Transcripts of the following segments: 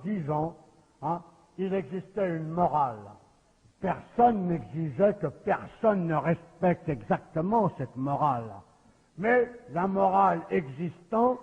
disons, il existait une morale. Personne n'exigeait que personne ne respecte exactement cette morale. Mais la morale existant,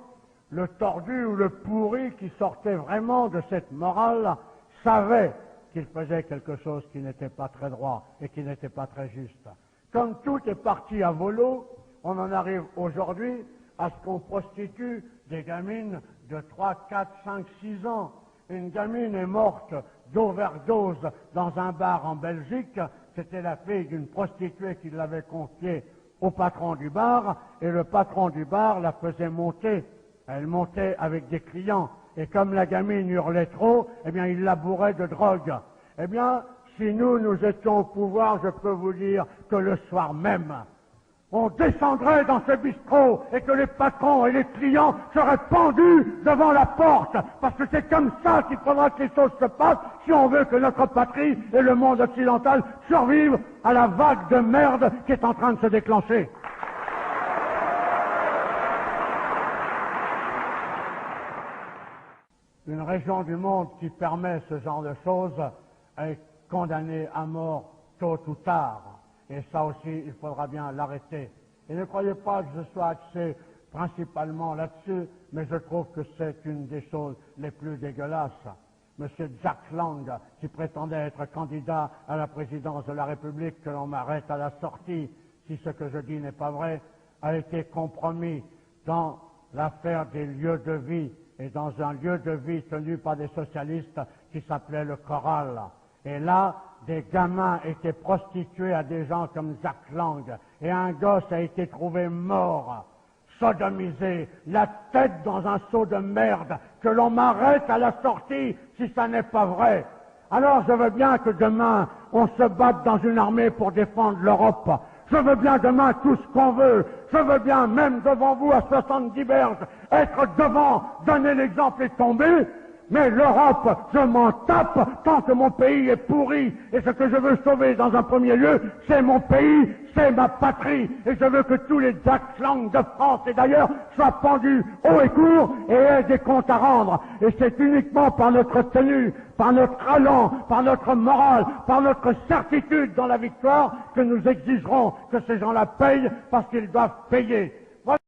le tordu ou le pourri qui sortait vraiment de cette morale savait qu'il faisait quelque chose qui n'était pas très droit et qui n'était pas très juste. Comme tout est parti à volo, on en arrive aujourd'hui à ce qu'on prostitue des gamines de 3, 4, 5, 6 ans. Une gamine est morte d'overdose dans un bar en Belgique. C'était la fille d'une prostituée qui l'avait confiée au patron du bar, et le patron du bar la faisait monter. Elle montait avec des clients, et comme la gamine hurlait trop, eh bien, il la bourrait de drogue. Eh bien, si nous étions au pouvoir, je peux vous dire que le soir même, on descendrait dans ce bistrot et que les patrons et les clients seraient pendus devant la porte, parce que c'est comme ça qu'il faudra que les choses se passent si on veut que notre patrie et le monde occidental survivent à la vague de merde qui est en train de se déclencher. Une région du monde qui permet ce genre de choses est condamnée à mort tôt ou tard. Et ça aussi, il faudra bien l'arrêter. Et ne croyez pas que je sois axé principalement là-dessus, mais je trouve que c'est une des choses les plus dégueulasses. Monsieur Jack Lang, qui prétendait être candidat à la présidence de la République, que l'on m'arrête à la sortie, si ce que je dis n'est pas vrai, a été compromis dans l'affaire des lieux de vie, et dans un lieu de vie tenu par des socialistes qui s'appelait le Choral. Et là, des gamins étaient prostitués à des gens comme Jack Lang, et un gosse a été trouvé mort, sodomisé, la tête dans un seau de merde, que l'on m'arrête à la sortie si ça n'est pas vrai. Alors je veux bien que demain, on se batte dans une armée pour défendre l'Europe. Je veux bien demain tout ce qu'on veut. Je veux bien, même devant vous à 70 berges, être devant, donner l'exemple et tomber. Mais l'Europe, je m'en tape tant que mon pays est pourri. Et ce que je veux sauver dans un premier lieu, c'est mon pays, c'est ma patrie. Et je veux que tous les Jack Lang de France et d'ailleurs soient pendus haut et court et aient des comptes à rendre. Et c'est uniquement par notre tenue, par notre allant, par notre morale, par notre certitude dans la victoire que nous exigerons que ces gens-là payent parce qu'ils doivent payer.